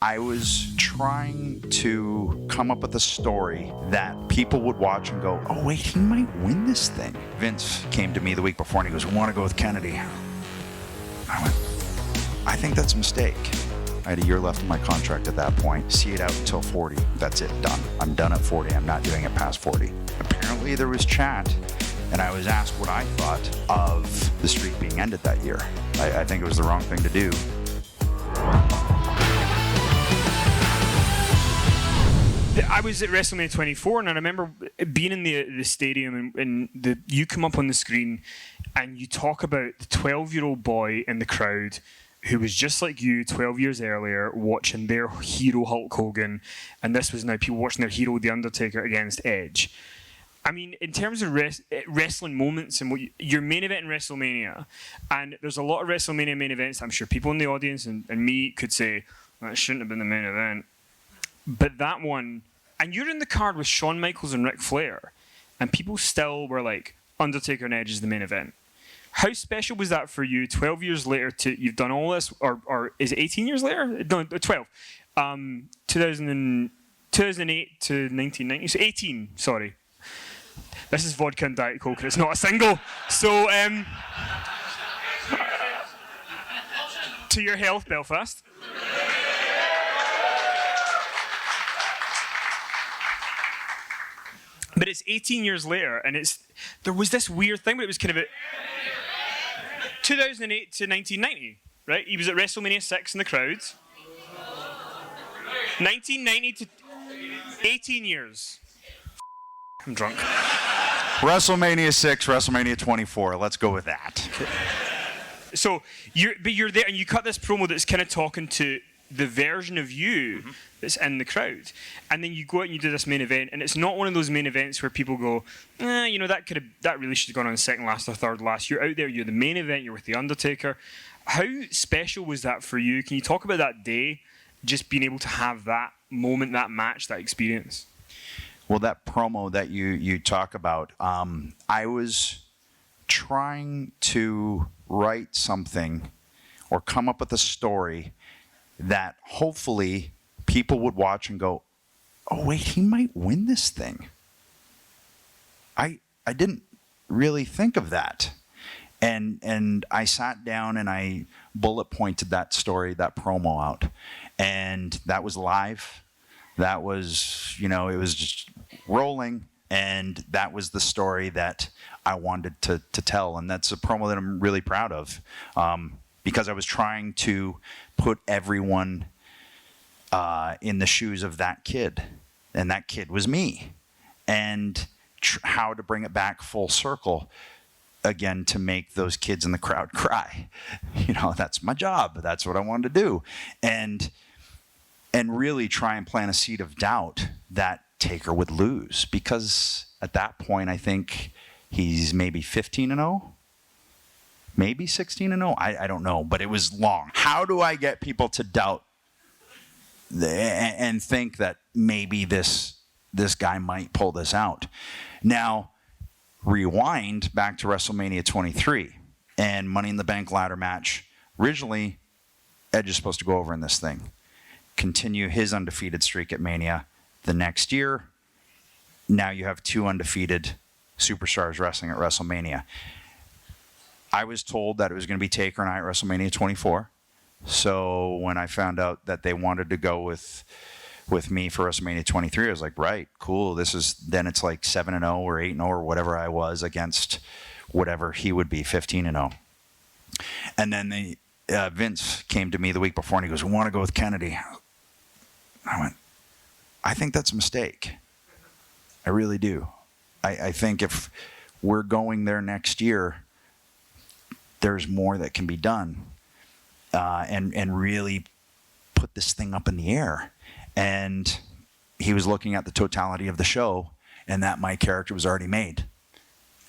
I was trying to come up with a story that people would watch and go, oh wait, he might win this thing. Vince came to me the week before and he goes, we want to go with Kennedy. I went, I think that's a mistake. I had a year left in my contract at that point. See it out until 40. That's it, done. I'm done at 40. I'm not doing it past 40. Apparently there was chat, and I was asked what I thought of the streak being ended that year. I think it was the wrong thing to do. I was at WrestleMania 24, and I remember being in the stadium, and you come up on the screen, and you talk about the 12-year-old boy in the crowd who was just like you 12 years earlier, watching their hero Hulk Hogan, and this was now people watching their hero The Undertaker against Edge. I mean, in terms of wrestling moments and your main event in WrestleMania, and there's a lot of WrestleMania main events, I'm sure people in the audience and me could say, that shouldn't have been the main event. But that one, and you're in the card with Shawn Michaels and Ric Flair, and people still were like, Undertaker and Edge is the main event. How special was that for you 12 years later you've done all this, or is it 18 years later? No, 12. 2008 to 1990, so 18, sorry. This is vodka and Diet Coke, and it's not a single. So, to your health, Belfast. But it's 18 years later, and there was this weird thing, but it was kind of a 2008 to 1990, right? He was at WrestleMania 6 in the crowds. 1990 to 18 years. I'm drunk. WrestleMania 6, WrestleMania 24. Let's go with that. So you're there, and you cut this promo that's kind of talking to the version of you that's in the crowd, and then you go out and you do this main event, and it's not one of those main events where people go, that really should have gone on second last or third last. You're out there, you're the main event, you're with The Undertaker. How special was that for you? Can you talk about that day, just being able to have that moment, that match, that experience? Well, that promo that you talk about, I was trying to write something or come up with a story that hopefully people would watch and go, oh wait, he might win this thing. I didn't really think of that. And I sat down and I bullet pointed that story, that promo out. And that was live. That was, it was just rolling. And that was the story that I wanted to tell. And that's a promo that I'm really proud of. Because I was trying to put everyone in the shoes of that kid. And that kid was me. And how to bring it back full circle, again, to make those kids in the crowd cry. That's my job. That's what I wanted to do. And really try and plant a seed of doubt that Taker would lose. Because at that point, I think he's maybe 15-0. Maybe 16-0. I don't know, but it was long. How do I get people to doubt and think that maybe this guy might pull this out? Now, rewind back to WrestleMania 23 and Money in the Bank ladder match. Originally, Edge is supposed to go over in this thing, continue his undefeated streak at Mania. The next year, now you have two undefeated superstars wrestling at WrestleMania. I was told that it was going to be Taker and I at WrestleMania 24. So when I found out that they wanted to go with me for WrestleMania 23, I was like, right, cool. Then it's like 7-0 or 8-0 or whatever I was against whatever he would be, 15-0. And then Vince came to me the week before and he goes, we want to go with Kennedy. I went, I think that's a mistake. I really do. I think if we're going there next year, there's more that can be done, and really put this thing up in the air. And he was looking at the totality of the show, and that my character was already made,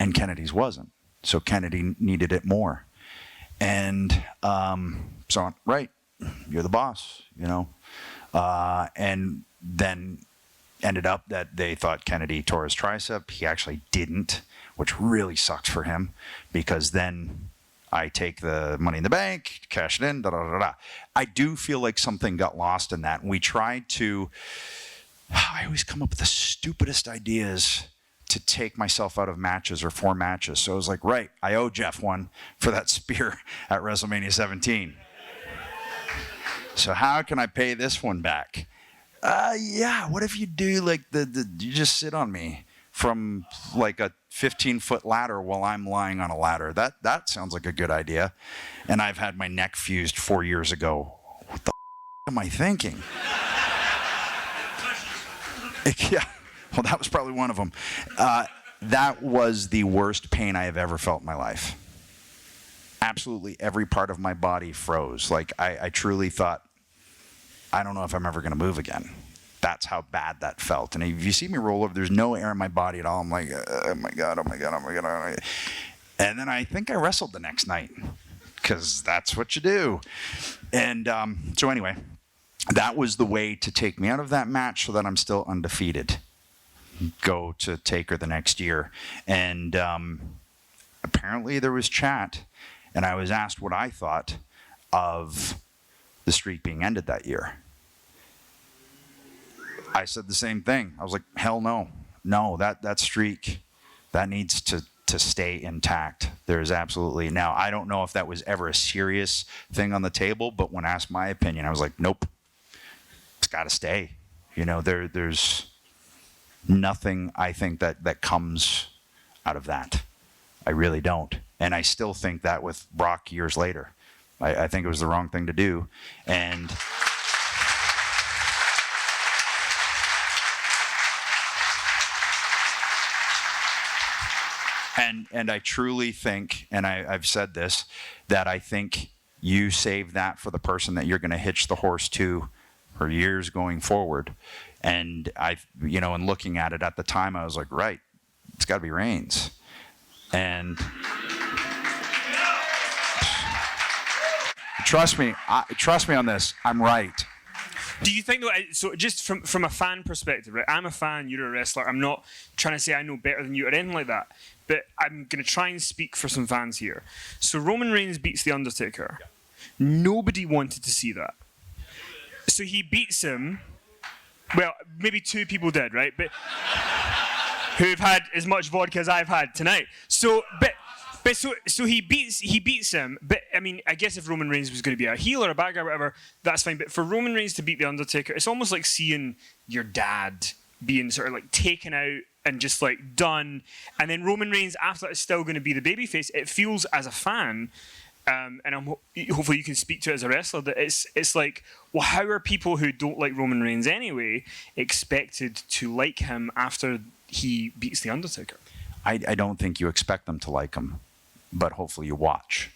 and Kennedy's wasn't. So Kennedy needed it more. And so, right, you're the boss, and then ended up that they thought Kennedy tore his tricep. He actually didn't, which really sucks for him, because then I take the Money in the Bank, cash it in, da-da-da-da. I do feel like something got lost in that. And we tried to, I always come up with the stupidest ideas to take myself out of matches or 4 matches. So I was like, right, I owe Jeff one for that spear at WrestleMania 17. So how can I pay this one back? Yeah, what if you do like you just sit on me from like a 15-foot ladder while I'm lying on a ladder? That sounds like a good idea. And I've had my neck fused 4 years ago. What the am I thinking? Yeah, well, that was probably one of them. That was the worst pain I have ever felt in my life. Absolutely every part of my body froze. Like, I truly thought, I don't know if I'm ever going to move again. That's how bad that felt. And if you see me roll over, there's no air in my body at all. I'm like, oh my God, oh my God, oh my God, oh my God. And then I think I wrestled the next night, because that's what you do. And so anyway, that was the way to take me out of that match so that I'm still undefeated. Go to Taker the next year. And apparently there was chat, and I was asked what I thought of the streak being ended that year. I said the same thing. I was like, hell no. No, that streak, that needs to stay intact. There's absolutely... Now, I don't know if that was ever a serious thing on the table, but when asked my opinion, I was like, nope. It's got to stay. You know, there's nothing, I think, that comes out of that. I really don't. And I still think that with Brock years later. I think it was the wrong thing to do. And... And I truly think, and I've said this, that I think you save that for the person that you're going to hitch the horse to for years going forward. And in looking at it at the time, I was like, right, it's got to be Reigns. And trust me on this, I'm right. Do you think, though, so just from a fan perspective, right? I'm a fan, you're a wrestler. I'm not trying to say I know better than you or anything like that, but I'm going to try and speak for some fans here. So Roman Reigns beats The Undertaker. Yeah. Nobody wanted to see that. So he beats him. Well, maybe 2 people did, right? But who've had as much vodka as I've had tonight. So he beats him. But I mean, I guess if Roman Reigns was going to be a heel or a bad guy or whatever, that's fine. But for Roman Reigns to beat The Undertaker, it's almost like seeing your dad being sort of like taken out and just like done. And then Roman Reigns after that is still going to be the babyface. It feels as a fan, and hopefully you can speak to it as a wrestler, that it's like, well, how are people who don't like Roman Reigns anyway expected to like him after he beats The Undertaker? I don't think you expect them to like him, but hopefully you watch.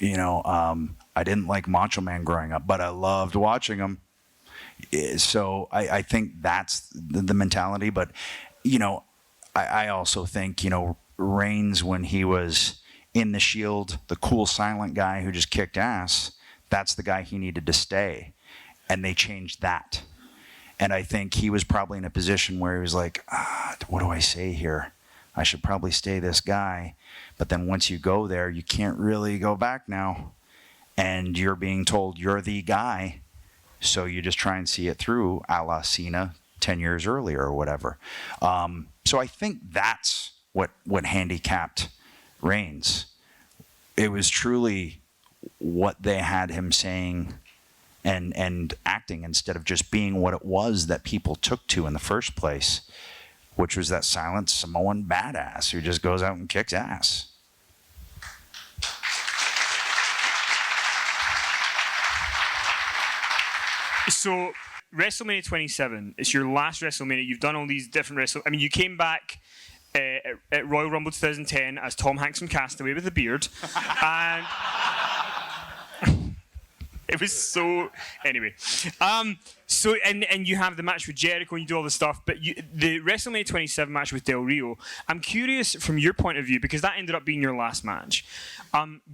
I didn't like Macho Man growing up, but I loved watching him. So I think that's the mentality. But, I also think, Reigns, when he was in the Shield, the cool silent guy who just kicked ass, that's the guy he needed to stay. And they changed that. And I think he was probably in a position where he was like, what do I say here? I should probably stay this guy. But then once you go there, you can't really go back now. And you're being told you're the guy. So you just try and see it through, a la Cena 10 years earlier or whatever. So I think that's what handicapped Reigns. It was truly what they had him saying and acting instead of just being what it was that people took to in the first place, which was that silent Samoan badass who just goes out and kicks ass. So WrestleMania 27, it's your last WrestleMania. You've done all these different WrestleMania. I mean, you came back at Royal Rumble 2010 as Tom Hanks from Castaway with a beard. And it was so... Anyway. And you have the match with Jericho and you do all the stuff, but the WrestleMania 27 match with Del Rio, I'm curious from your point of view, because that ended up being your last match.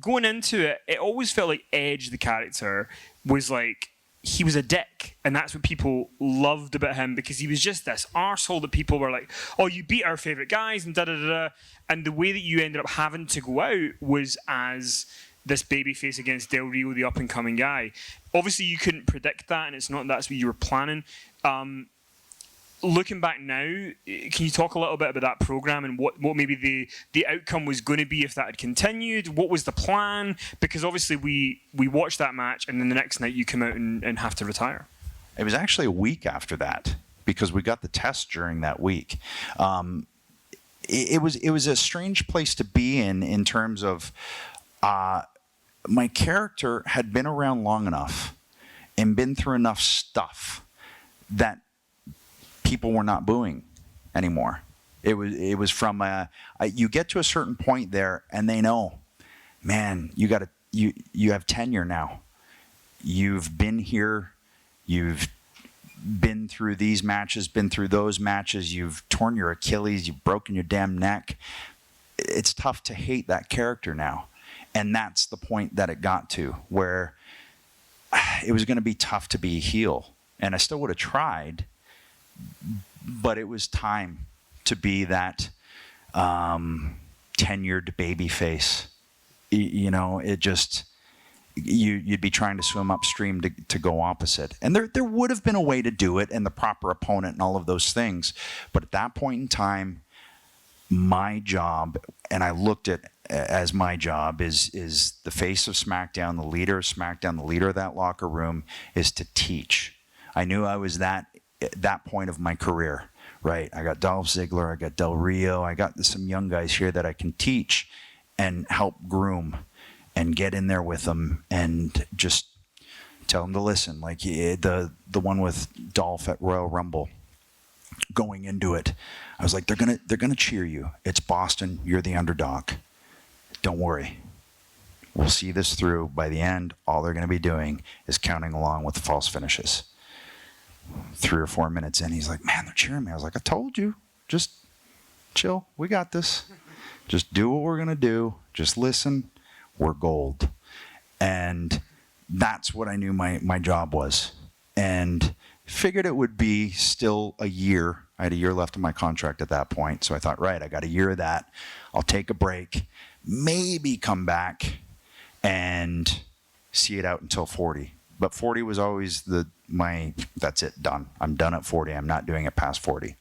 Going into it, it always felt like Edge, the character, was like he was a dick, and that's what people loved about him, because he was just this arsehole that people were like, oh, you beat our favourite guys, and da-da-da-da. And the way that you ended up having to go out was as this babyface against Del Rio, the up-and-coming guy. Obviously, you couldn't predict that, and it's not that's what you were planning. Looking back now, can you talk a little bit about that program and what maybe the outcome was going to be if that had continued? What was the plan? Because obviously we watched that match, and then the next night you come out and have to retire. It was actually a week after that, because we got the test during that week. It was a strange place to be in terms of my character had been around long enough and been through enough stuff that people were not booing anymore. It was from you get to a certain point there, and they know, man, you have tenure now. You've been here. You've been through these matches, been through those matches. You've torn your Achilles. You've broken your damn neck. It's tough to hate that character now. And that's the point that it got to, where it was going to be tough to be a heel. And I still would have tried, but it was time to be that tenured babyface. It just, you'd be trying to swim upstream to go opposite. And there would have been a way to do it, and the proper opponent and all of those things. But at that point in time, my job, and I looked at as my job, is the face of SmackDown, the leader of SmackDown, the leader of that locker room, is to teach. I knew I was at that point of my career, right? I got Dolph Ziggler, I got Del Rio, I got some young guys here that I can teach and help groom and get in there with them and just tell them to listen. Like the one with Dolph at Royal Rumble, going into it, I was like, they're gonna cheer you. It's Boston, you're the underdog. Don't worry. We'll see this through. By the end, all they're going to be doing is counting along with the false finishes. 3 or 4 minutes in, he's like, man, they're cheering me. I was like, I told you. Just chill. We got this. Just do what we're going to do. Just listen. We're gold. And that's what I knew my job was. And figured it would be still a year. I had a year left of my contract at that point. So I thought, right, I got a year of that. I'll take a break. Maybe come back and see it out until 40. But 40 was always that's it, done. I'm done at 40. I'm not doing it past 40.